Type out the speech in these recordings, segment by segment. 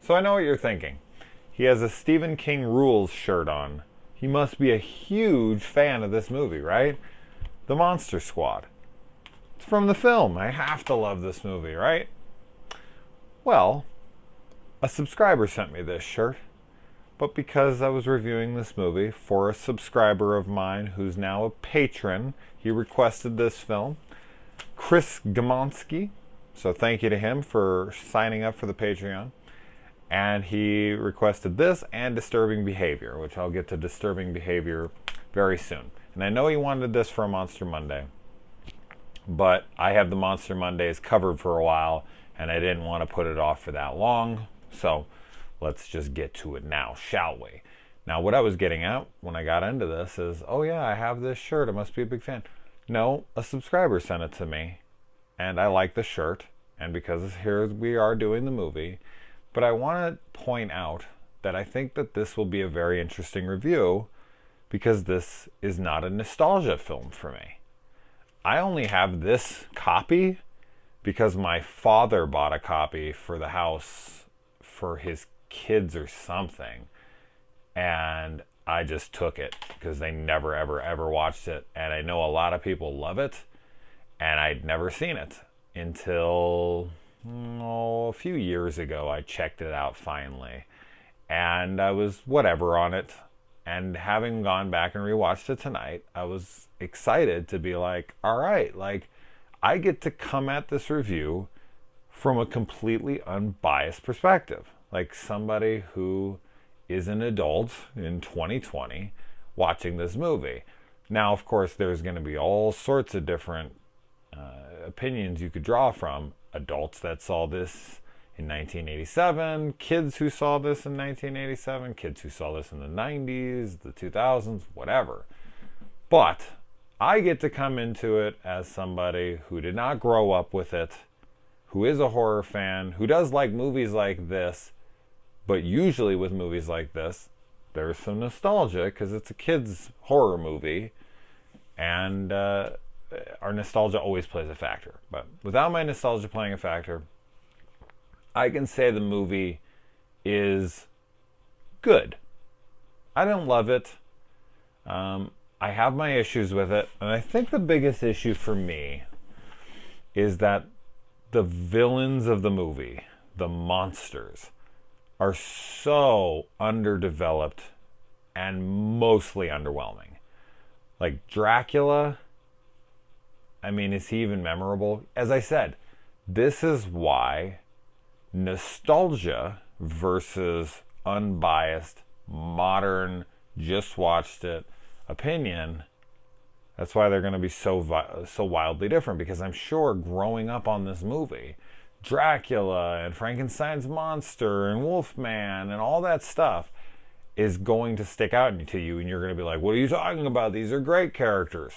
So I know what you're thinking. He has a Stephen King Rules shirt on. He must be a huge fan of this movie, right? The Monster Squad. It's from the film. I have to love this movie, right? Well, a subscriber sent me this shirt, but because I was reviewing this movie for a subscriber of mine who's now a patron, he requested this film. Chris Gamonsky. So thank you to him for signing up for the Patreon. And he requested this and Disturbing Behavior, which I'll get to Disturbing Behavior very soon. And I know he wanted this for a Monster Monday, but I have the Monster Mondays covered for a while, and I didn't want to put it off for that long. So let's just get to it now, shall we? Now, what I was getting at when I got into this is, oh yeah, I have this shirt. I must be a big fan. No, a subscriber sent it to me, and I like the shirt, and because here we are doing the movie. But I want to point out that I think that this will be a very interesting review because this is not a nostalgia film for me. I only have this copy because my father bought a copy for the house for his kids or something. And I just took it because they never, ever, ever watched it. And I know a lot of people love it. And I'd never seen it until a few years ago. I checked it out finally. And I was whatever on it. And having gone back and rewatched it tonight, I was excited to be like, all right, like I get to come at this review from a completely unbiased perspective. Like somebody who is an adult in 2020 watching this movie. Now, of course, there's going to be all sorts of different opinions you could draw from. Adults that saw this in 1987, kids who saw this in 1987, kids who saw this in the 90s, the 2000s, whatever. But I get to come into it as somebody who did not grow up with it, who is a horror fan, who does like movies like this, but usually with movies like this, there's some nostalgia because it's a kid's horror movie, and our nostalgia always plays a factor. But without my nostalgia playing a factor, I can say the movie is good. I don't love it. I have my issues with it, and I think the biggest issue for me is that the villains of the movie, the monsters, are so underdeveloped and mostly underwhelming. Like Dracula, I mean, is he even memorable? As I said, this is why nostalgia versus unbiased, modern, just watched it opinion, that's why they're going to be so wildly different, because I'm sure growing up on this movie, Dracula and Frankenstein's monster and Wolfman and all that stuff is going to stick out to you, and you're going to be like, what are you talking about? These are great characters.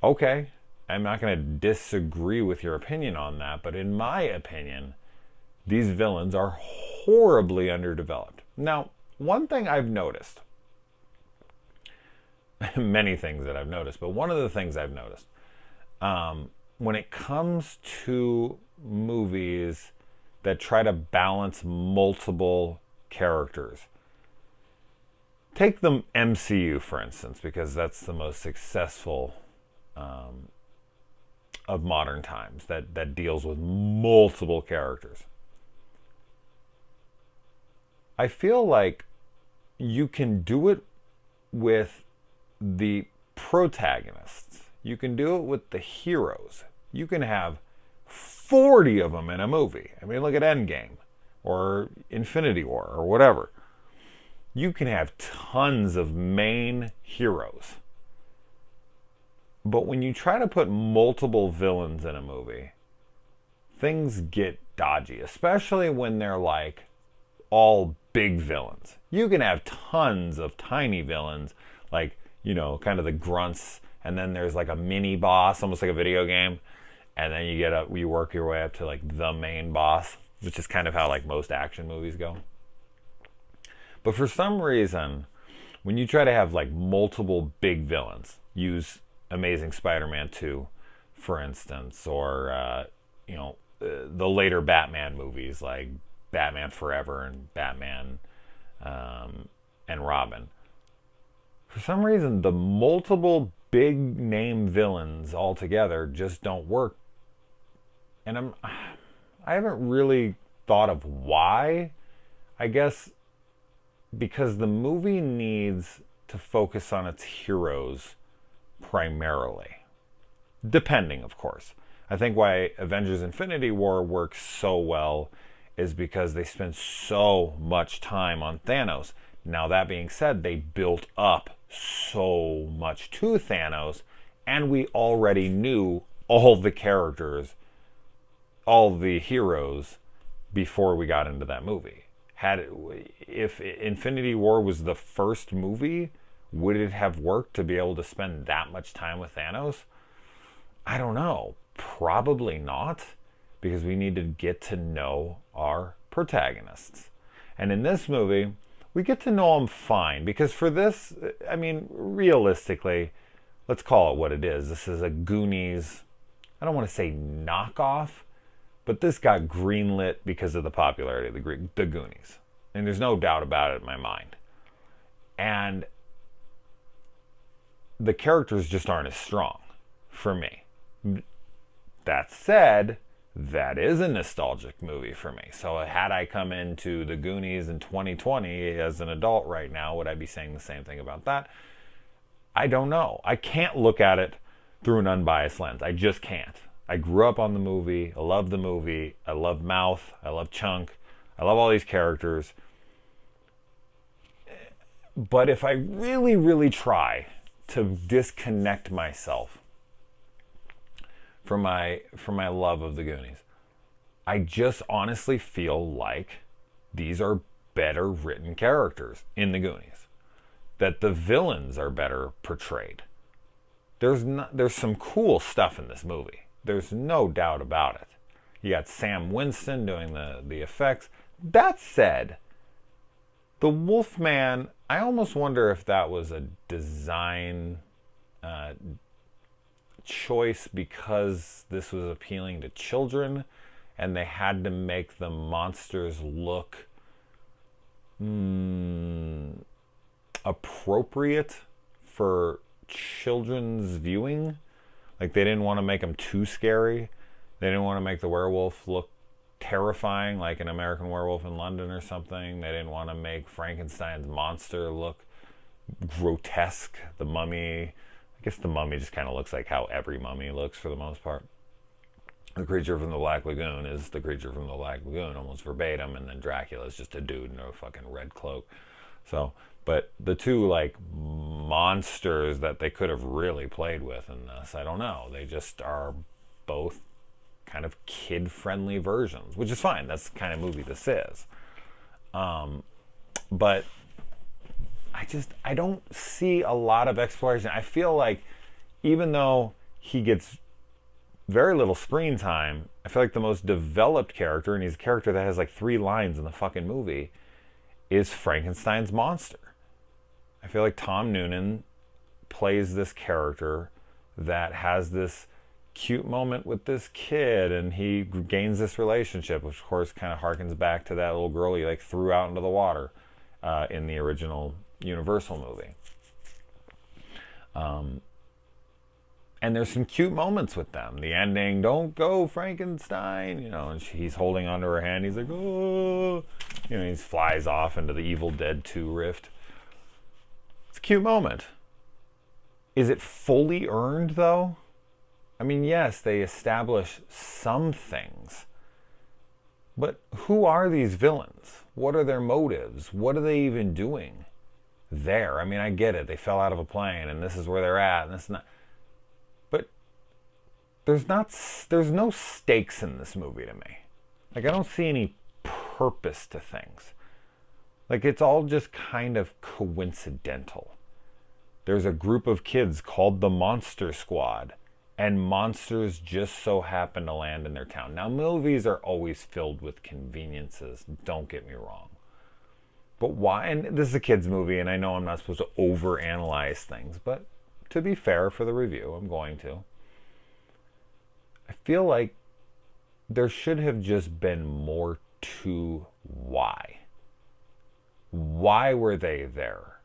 Okay, I'm not going to disagree with your opinion on that, but in my opinion, these villains are horribly underdeveloped. Now, one thing I've noticed, many things that I've noticed, but one of the things I've noticed, when it comes to movies that try to balance multiple characters, take the MCU, for instance, because that's the most successful of modern times that deals with multiple characters. I feel like you can do it with the protagonists. You can do it with the heroes. You can have 40 of them in a movie. I mean, look at Endgame or Infinity War or whatever. You can have tons of main heroes. But when you try to put multiple villains in a movie, things get dodgy, especially when they're like all big villains. You can have tons of tiny villains, like, you know, kind of the grunts, and then there's like a mini boss, almost like a video game, and then you work your way up to like the main boss, which is kind of how like most action movies go. But for some reason, when you try to have like multiple big villains, use Amazing Spider-Man 2, for instance, or the later Batman movies like Batman Forever and Batman and Robin. For some reason, the multiple big name villains all together just don't work. And I haven't really thought of why. I guess because the movie needs to focus on its heroes primarily. Depending, of course. I think why Avengers Infinity War works so well is because they spend so much time on Thanos. Now, that being said, they built up so much to Thanos, and we already knew all the characters, all the heroes, before we got into that movie. If Infinity War was the first movie, would it have worked to be able to spend that much time with Thanos? I don't know. Probably not, because we need to get to know our protagonists. And in this movie, we get to know them fine, because for this, I mean, realistically, let's call it what it is. This is a Goonies, I don't want to say knockoff, but this got greenlit because of the popularity of the Goonies. And there's no doubt about it in my mind. And the characters just aren't as strong for me. That said, that is a nostalgic movie for me. So had I come into the Goonies in 2020 as an adult right now, would I be saying the same thing about that? I don't know. I can't look at it through an unbiased lens. I just can't. I grew up on the movie. I love the movie. I love Mouth. I love Chunk. I love all these characters. But if I really, really try to disconnect myself from my love of the Goonies, I just honestly feel like these are better written characters in the Goonies. That the villains are better portrayed. There's some cool stuff in this movie. There's no doubt about it. You got Sam Winston doing the effects. That said, the Wolfman, I almost wonder if that was a design choice because this was appealing to children and they had to make the monsters look appropriate for children's viewing. Like, they didn't want to make them too scary. They didn't want to make the werewolf look terrifying like an American Werewolf in London or something. They didn't want to make Frankenstein's monster look grotesque. The Mummy, I guess the Mummy just kind of looks like how every mummy looks for the most part. The Creature from the Black Lagoon is the Creature from the Black Lagoon, almost verbatim, and then Dracula is just a dude in a fucking red cloak. So, but the two, like, monsters that they could have really played with in this, I don't know. They just are both kind of kid-friendly versions, which is fine. That's the kind of movie this is. But I don't see a lot of exploration. I feel like even though he gets very little screen time, I feel like the most developed character, and he's a character that has like 3 lines in the fucking movie, is Frankenstein's monster. I feel like Tom Noonan plays this character that has this cute moment with this kid, and he gains this relationship, which of course kind of harkens back to that little girl he like threw out into the water in the original Universal movie. And there's some cute moments with them. The ending, "Don't go, Frankenstein," you know, and he's holding onto her hand. He's like, "Oh," you know, he flies off into the Evil Dead 2 rift. It's a cute moment. Is it fully earned, though? I mean, yes, they establish some things. But who are these villains? What are their motives? What are they even doing there? I mean, I get it. They fell out of a plane, and this is where they're at, and this is not... But there's no stakes in this movie to me. Like, I don't see any purpose to things. Like, it's all just kind of coincidental. There's a group of kids called the Monster Squad, and monsters just so happen to land in their town. Now, movies are always filled with conveniences, don't get me wrong. But why? And this is a kid's movie, and I know I'm not supposed to overanalyze things, but to be fair for the review, I'm going to. I feel like there should have just been more to why? Why were they there?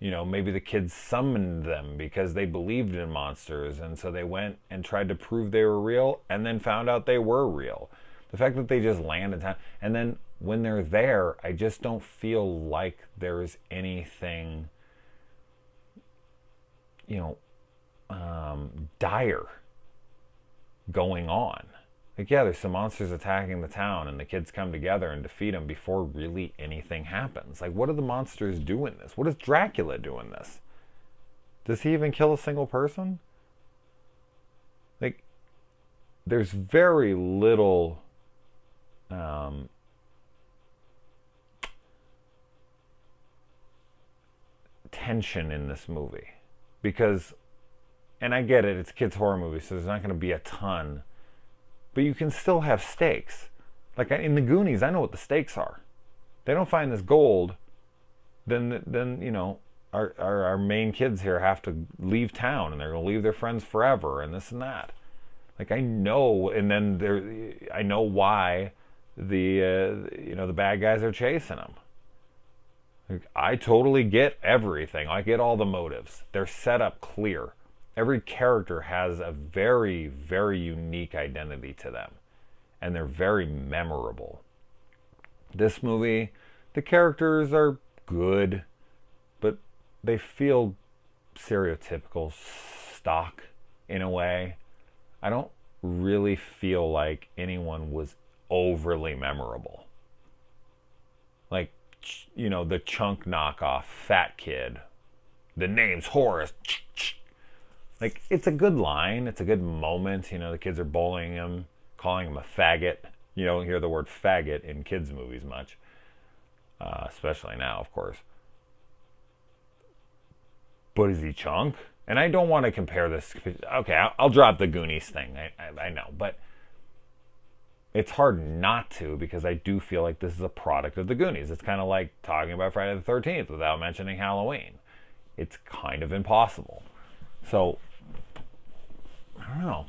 Maybe the kids summoned them because they believed in monsters, and so they went and tried to prove they were real and then found out they were real. The fact that they just land in town, and then when they're there, I just don't feel like there's anything, dire going on. Like, yeah, there's some monsters attacking the town, and the kids come together and defeat them before really anything happens. Like, what do the monsters do in this? What does Dracula do in this? Does he even kill a single person? Like, there's very little tension in this movie. Because, and I get it, it's a kids' horror movie, so there's not going to be a ton. But you can still have stakes. Like in the Goonies, I know what the stakes are. They don't find this gold, then our main kids here have to leave town, and they're going to leave their friends forever, and this and that. Like, I know, and then I know why the bad guys are chasing them. Like, I totally get everything. I get all the motives. They're set up clear. Every character has a very, very unique identity to them, and they're very memorable. This movie, the characters are good, but they feel stereotypical, stock in a way. I don't really feel like anyone was overly memorable. Like, the chunk knockoff fat kid. The name's Horace. Like, it's a good line. It's a good moment. The kids are bullying him, calling him a faggot. You don't hear the word faggot in kids' movies much. Especially now, of course. But is he chunk? And I don't want to compare this. Okay, I'll drop the Goonies thing. I know. But it's hard not to, because I do feel like this is a product of the Goonies. It's kind of like talking about Friday the 13th without mentioning Halloween. It's kind of impossible. So, I don't know.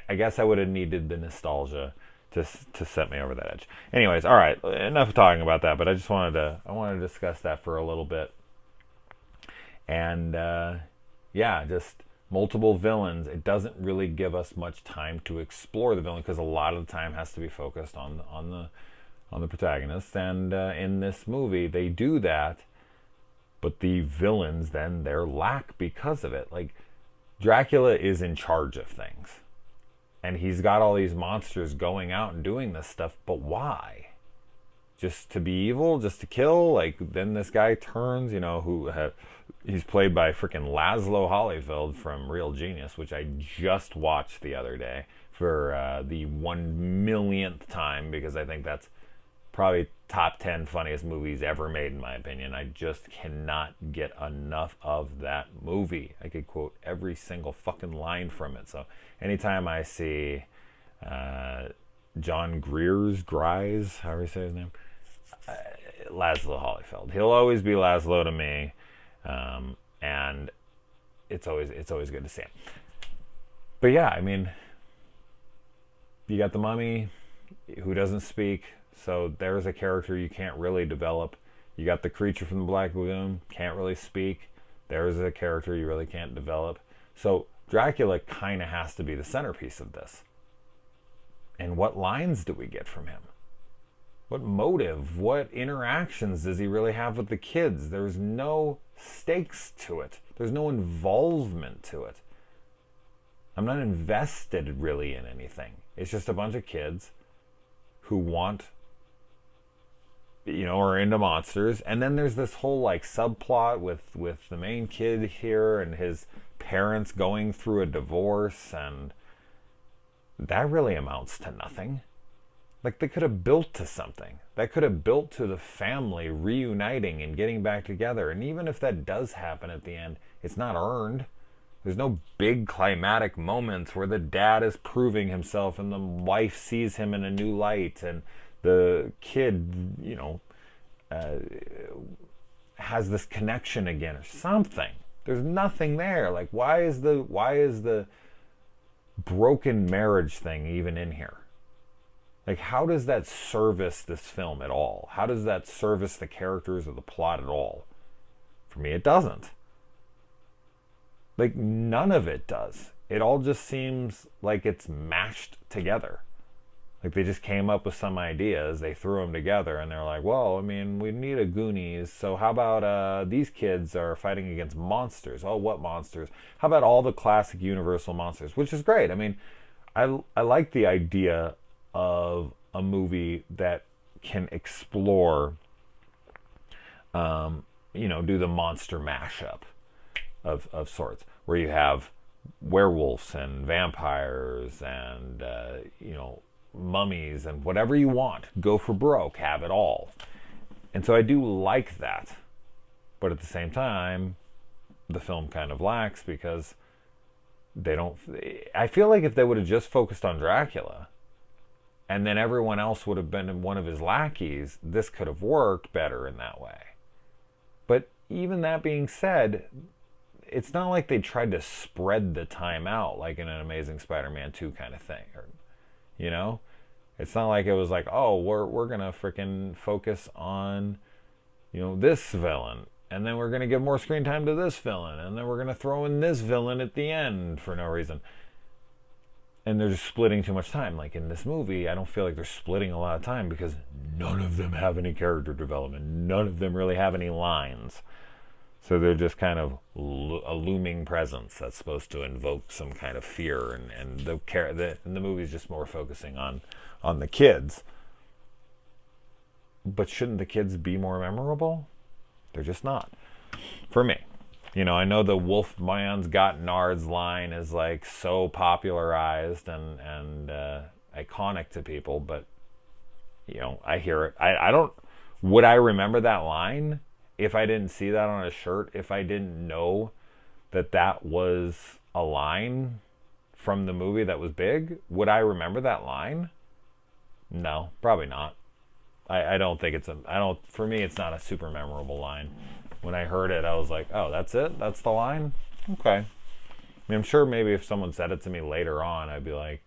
I guess I would have needed the nostalgia to set me over that edge. Anyways, all right, enough of talking about that. But I just wanted to discuss that for a little bit. And just multiple villains. It doesn't really give us much time to explore the villain, because a lot of the time has to be focused on the protagonist. And in this movie, they do that. But the villains, then, they're lack because of it. Like, Dracula is in charge of things. And he's got all these monsters going out and doing this stuff, but why? Just to be evil? Just to kill? Like, then this guy turns, he's played by freaking Laszlo Holyfield from Real Genius, which I just watched the other day for the 1,000,000th time, because I think that's probably top 10 funniest movies ever made, in my opinion. I just cannot get enough of that movie. I could quote every single fucking line from it. So anytime I see John Gries, however you say his name, Laszlo Holyfield, he'll always be Laszlo to me, and it's always good to see him. But yeah, I mean, you got the Mummy, who doesn't speak. So there's a character you can't really develop. You got the creature from the Black Lagoon, can't really speak. There's a character you really can't develop. So Dracula kind of has to be the centerpiece of this. And what lines do we get from him? What motive? What interactions does he really have with the kids? There's no stakes to it. There's no involvement to it. I'm not invested really in anything. It's just a bunch of kids who want, are into monsters. And then there's this whole like subplot with the main kid here and his parents going through a divorce, and that really amounts to nothing. Like, they could have built to something. That could have built to the family reuniting and getting back together. And even if that does happen at the end, it's not earned. There's no big climatic moments where the dad is proving himself and the wife sees him in a new light and the kid, has this connection again or something. There's nothing there. Like, why is the broken marriage thing even in here? Like, how does that service this film at all? How does that service the characters or the plot at all? For me, it doesn't. Like, none of it does. It all just seems like it's mashed together. Like, they just came up with some ideas, they threw them together, and they're like, well, I mean, we need a Goonies, so how about these kids are fighting against monsters? Oh, what monsters? How about all the classic Universal monsters? Which is great. I mean, I like the idea of a movie that can explore, do the monster mashup of sorts, where you have werewolves and vampires and, mummies and whatever you want. Go for broke, have it all. And so I do like that. But at the same time, the film kind of lacks because I feel like if they would have just focused on Dracula and then everyone else would have been one of his lackeys, this could have worked better in that way. But even that being said, it's not like they tried to spread the time out like in an Amazing Spider-Man 2 kind of thing. It's not like it was like, oh, we're going to freaking focus on, this villain. And then we're going to give more screen time to this villain. And then we're going to throw in this villain at the end for no reason. And they're just splitting too much time. Like in this movie, I don't feel like they're splitting a lot of time because none of them have any character development. None of them really have any lines. So they're just kind of a looming presence that's supposed to invoke some kind of fear. And the movie's just more focusing on the kids. But shouldn't the kids be more memorable? They're just not. For me. I know the Wolfman's got Nards line is like so popularized and iconic to people, but I hear it. I don't. Would I remember that line if I didn't see that on a shirt? If I didn't know that was a line from the movie that was big, would I remember that line? No, probably not. I don't think for me, it's not a super memorable line. When I heard it, I was like, oh, that's it? That's the line? Okay. I mean, I'm sure maybe if someone said it to me later on, I'd be like,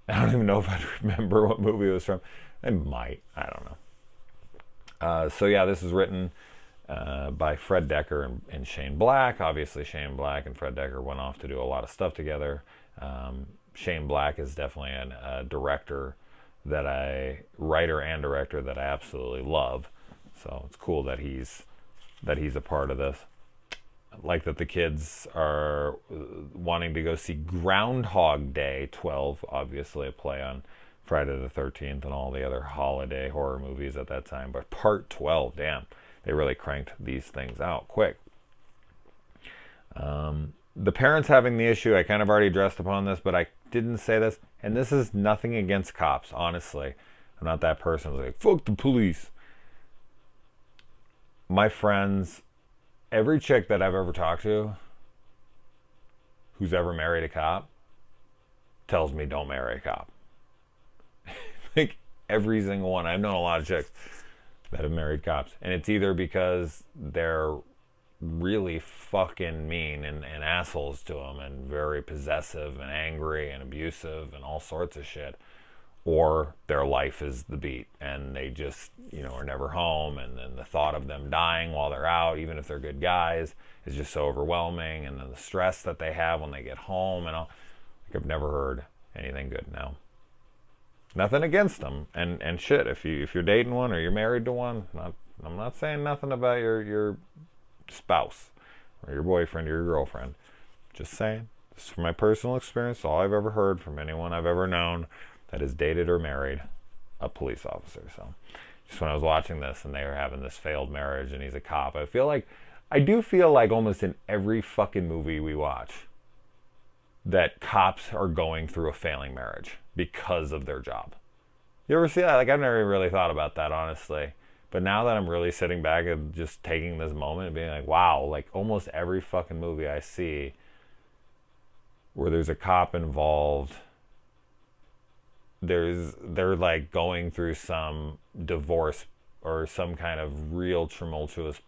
I don't even know if I'd remember what movie it was from. I might. I don't know. So yeah, this is written by Fred Dekker and Shane Black. Obviously, Shane Black and Fred Dekker went off to do a lot of stuff together. Shane Black is definitely a writer and director that I absolutely love. So it's cool that he's a part of this. I like that the kids are wanting to go see Groundhog Day 12, obviously a play on Friday the 13th and all the other holiday horror movies at that time. But part 12, damn, they really cranked these things out quick. The parents having the issue, I kind of already addressed upon this, but I didn't say this. And this is nothing against cops, honestly. I'm not that person who's like, fuck the police. My friends, every chick that I've ever talked to who's ever married a cop tells me don't marry a cop. Like every single one. I've known a lot of chicks that have married cops. And it's either because they're really fucking mean and assholes to them and very possessive and angry and abusive and all sorts of shit, or their life is the beat and they just are never home, and then the thought of them dying while they're out, even if they're good guys, is just so overwhelming, and then the stress that they have when they get home and all. Like, I've never heard anything good. Now, nothing against them, and shit, if you're dating one or you're married to one, I'm not saying nothing about your spouse or your boyfriend or your girlfriend. Just saying, this is from my personal experience, all I've ever heard from anyone I've ever known that is dated or married a police officer. So just when I was watching this and they were having this failed marriage and he's a cop, I do feel like almost in every fucking movie we watch that cops are going through a failing marriage because of their job. You ever see that? Like, I've never really thought about that, honestly. But now that I'm really sitting back and just taking this moment and being like, wow, like almost every fucking movie I see where there's a cop involved, they're like going through some divorce or some kind of real tumultuous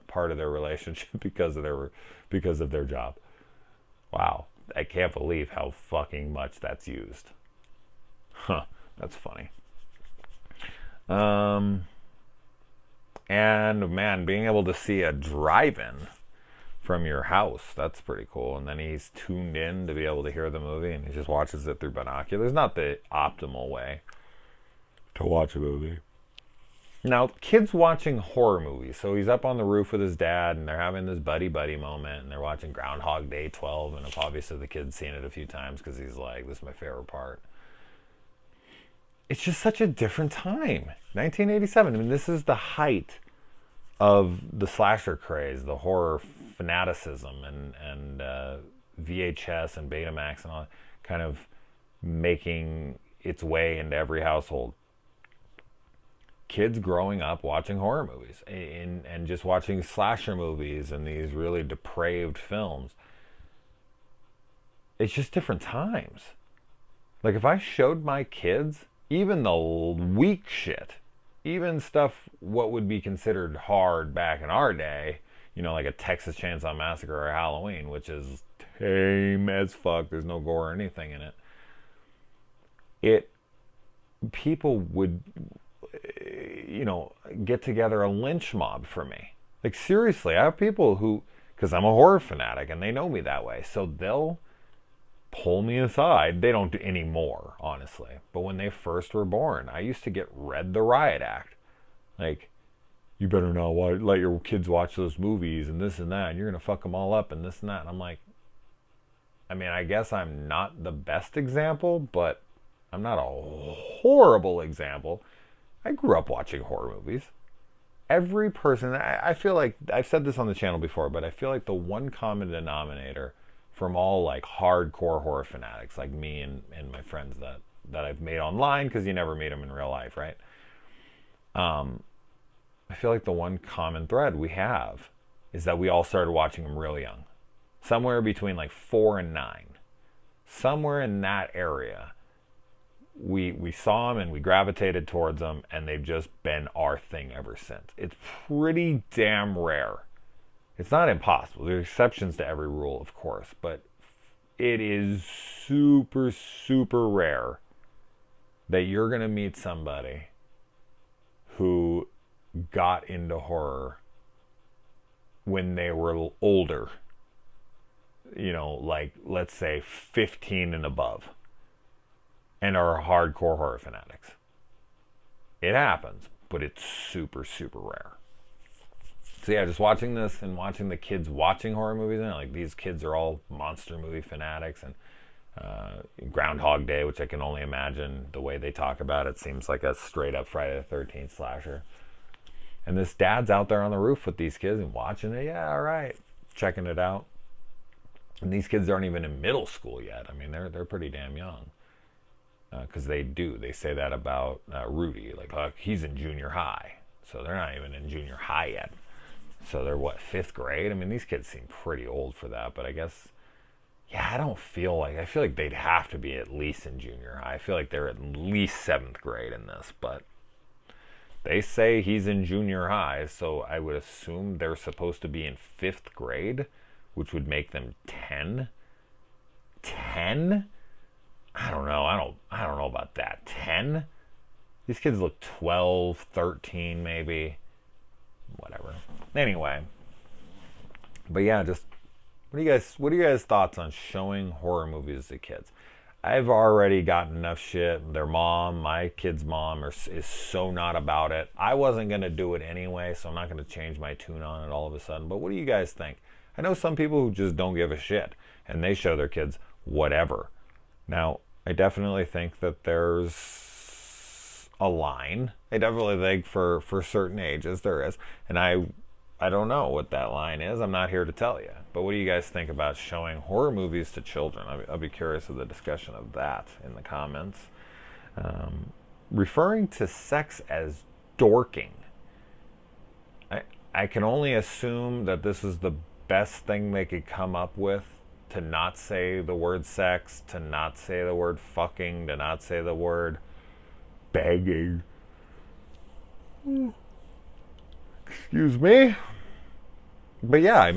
part of their relationship because of their job. Wow, I can't believe how fucking much that's used. Huh, that's funny. Um, and man, being able to see a drive-in from your house, that's pretty cool. And then he's tuned in to be able to hear the movie, and he just watches it through binoculars. Not the optimal way to watch a movie. Now, kids watching horror movies. So he's up on the roof with his dad, and they're having this buddy-buddy moment, and they're watching Groundhog Day 12, and obviously the kid's seen it a few times because he's like, this is my favorite part. It's just such a different time. 1987. I mean, this is the height of the slasher craze, the horror fanaticism, and VHS and Betamax and all kind of making its way into every household. Kids growing up watching horror movies and just watching slasher movies and these really depraved films. It's just different times. Like if I showed my kids even the weak shit, even stuff what would be considered hard back in our day, like a Texas Chainsaw Massacre or Halloween, which is tame as fuck. There's no gore or anything in it. People would get together a lynch mob for me. Like seriously, I have people who, because I'm a horror fanatic and they know me that way, so they'll pull me aside. They don't do anymore, honestly. But when they first were born, I used to get read the riot act. Like, you better not let your kids watch those movies and this and that, and you're going to fuck them all up and this and that. And I'm like, I guess I'm not the best example, but I'm not a horrible example. I grew up watching horror movies. Every person, I feel like, I've said this on the channel before, but I feel like the one common denominator from all like hardcore horror fanatics like me and my friends that I've made online, because you never meet them in real life, right? I feel like the one common thread we have is that we all started watching them real young. Somewhere between like 4 and 9. Somewhere in that area. We saw them and we gravitated towards them, and they've just been our thing ever since. It's pretty damn rare. It's not impossible. There's exceptions to every rule, of course, but it is super, super rare that you're going to meet somebody who got into horror when they were older. Like, let's say 15 and above. And are hardcore horror fanatics. It happens, but it's super, super rare. So yeah, just watching this and watching the kids watching horror movies, and like these kids are all monster movie fanatics, and Groundhog Day, which I can only imagine the way they talk about it, seems like a straight up Friday the 13th slasher. And this dad's out there on the roof with these kids and watching it. Yeah, all right, checking it out. And these kids aren't even in middle school yet. They're pretty damn young. Because they say that about Rudy, like he's in junior high, so they're not even in junior high yet. So they're 5th grade? These kids seem pretty old for that, but I guess, yeah, I feel like they'd have to be at least in junior high. I feel like they're at least 7th grade in this, but they say he's in junior high, so I would assume they're supposed to be in 5th grade, which would make them 10. 10? I don't know. I don't know about that. 10? These kids look 12, 13 maybe. Whatever. Anyway. But yeah, just what are you guys thoughts on showing horror movies to kids? I've already gotten enough shit. Their mom, my kid's mom, is so not about it. I wasn't going to do it anyway, so I'm not going to change my tune on it all of a sudden. But what do you guys think? I know some people who just don't give a shit, and they show their kids whatever. Now, I definitely think that there's a line. I definitely think for certain ages there is. And I don't know what that line is. I'm not here to tell you. But what do you guys think about showing horror movies to children? I'll be curious of the discussion of that in the comments. Referring to sex as dorking. I can only assume that this is the best thing they could come up with. To not say the word sex, to not say the word fucking, to not say the word begging. Excuse me. But yeah,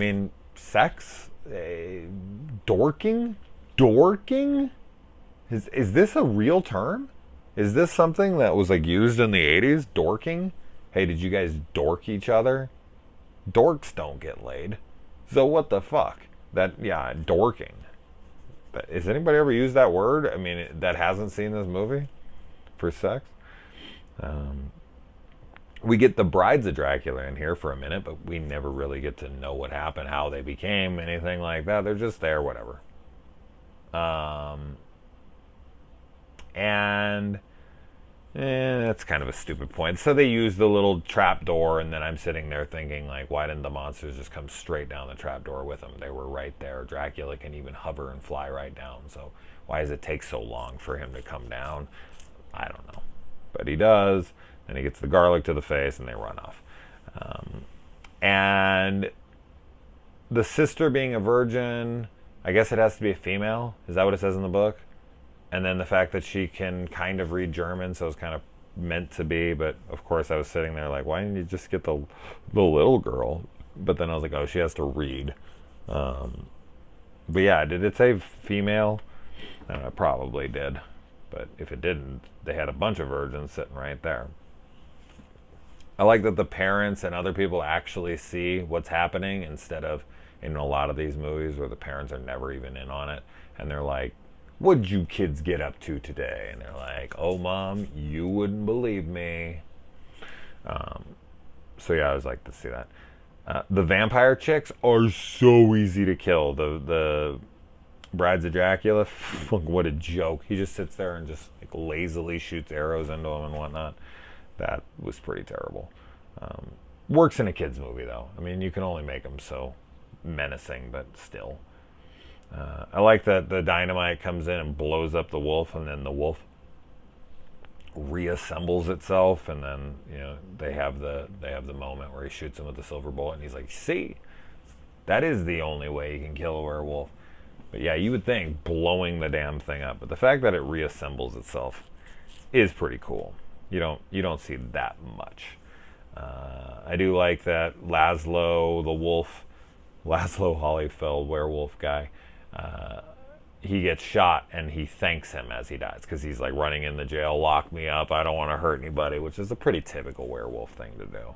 sex, dorking? Dorking? Is this a real term? Is this something that was like used in the 80s? Dorking? Hey, did you guys dork each other? Dorks don't get laid. So what the fuck? Dorking. Has anybody ever used that word? I mean, that hasn't seen this movie for sex? We get the Brides of Dracula in here for a minute, but we never really get to know what happened, how they became, anything like that. They're just there, whatever. And that's kind of a stupid point. So they use the little trap door, and then I'm sitting there thinking, like, why didn't the monsters just come straight down the trap door with them? They were right there. Dracula can even hover and fly right down. So why does it take so long for him to come down? I don't know. But he does. Then he gets the garlic to the face, and they run off. And the sister being a virgin, I guess it has to be a female. Is that what it says in the book? And then the fact that she can kind of read German, so it's kind of meant to be. But of course, I was sitting there like, why didn't you just get the little girl? But then I was like, oh, she has to read. But yeah, did it say female? I don't know, it probably did. But if it didn't, they had a bunch of virgins sitting right there. I like that the parents and other people actually see what's happening instead of in a lot of these movies where the parents are never even in on it. And they're like, what'd you kids get up to today? And they're like, oh, Mom, you wouldn't believe me. So yeah, I always like to see that. The vampire chicks are so easy to kill. The Brides of Dracula, what a joke. He just sits there and just like lazily shoots arrows into them and whatnot. That was pretty terrible. Works in a kid's movie, though. I mean, you can only make them so menacing, but still. I like that the dynamite comes in and blows up the wolf, and then the wolf reassembles itself, and then they have the moment where he shoots him with the silver bullet, and he's like, "See, that is the only way you can kill a werewolf." But yeah, you would think blowing the damn thing up, but the fact that it reassembles itself is pretty cool. You don't see that much. I do like that Laszlo the wolf, Laszlo Holyfeld werewolf guy. He gets shot and he thanks him as he dies because he's like running in the jail, lock me up, I don't want to hurt anybody, which is a pretty typical werewolf thing to do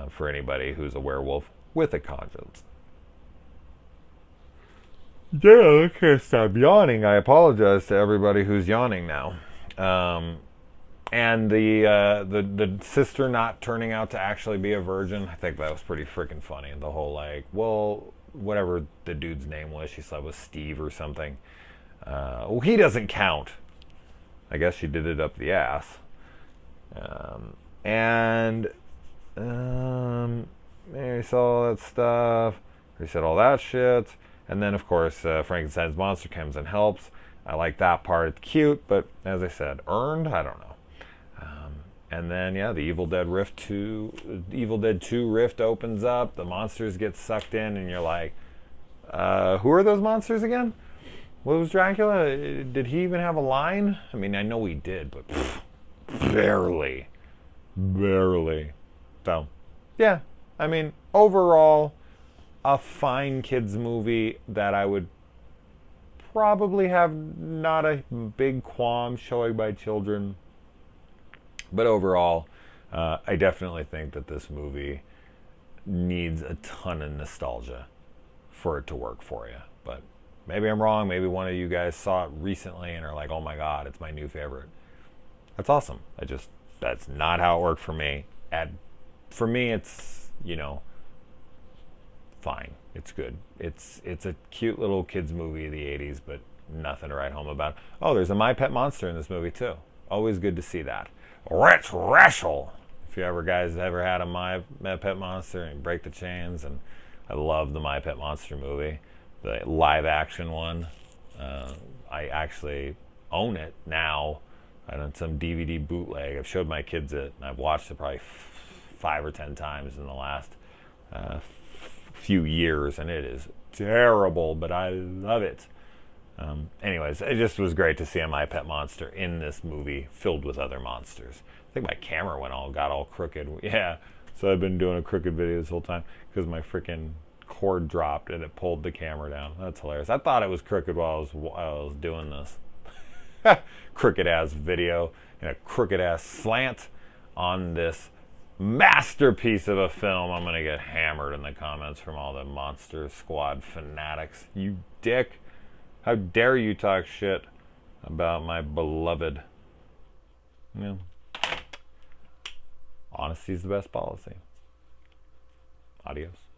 for anybody who's a werewolf with a conscience. Yeah, I can't stop yawning. I apologize to everybody who's yawning now. And the sister not turning out to actually be a virgin, I think that was pretty freaking funny. The whole like, well, whatever the dude's name was, she said was Steve or something. Well, he doesn't count. I guess she did it up the ass. He saw all that stuff. He said all that shit. And then, of course, Frankenstein's monster comes and helps. I like that part. It's cute, but as I said, earned? I don't know. And then, yeah, the Evil Dead 2 rift opens up. The monsters get sucked in, and you're like, who are those monsters again? What was Dracula? Did he even have a line? I mean, I know he did, but barely. So, yeah, I mean, overall, a fine kids movie that I would probably have not a big qualm showing my children. But overall, I definitely think that this movie needs a ton of nostalgia for it to work for you. But maybe I'm wrong. Maybe one of you guys saw it recently and are like, oh my God, it's my new favorite. That's awesome. That's not how it worked for me. For me, it's, fine. It's good. It's a cute little kids movie of the 80s, but nothing to write home about. Oh, there's a My Pet Monster in this movie too. Always good to see that. Rich Rachel. If you guys ever had a My Pet Monster and break the chains, and I love the My Pet Monster movie, the live action one. I actually own it now. I done some DVD bootleg. I've showed my kids it, and I've watched it probably 5 or 10 times in the last few years, and it is terrible, but I love it. Anyways, it just was great to see a My Pet Monster in this movie filled with other monsters. I think my camera got all crooked. Yeah, so I've been doing a crooked video this whole time because my freaking cord dropped and it pulled the camera down. That's hilarious. I thought it was crooked while I was doing this. crooked ass video and a crooked ass slant on this masterpiece of a film. I'm gonna get hammered in the comments from all the Monster Squad fanatics. You dick. How dare you talk shit about my beloved. You know, honesty's the best policy. Adios.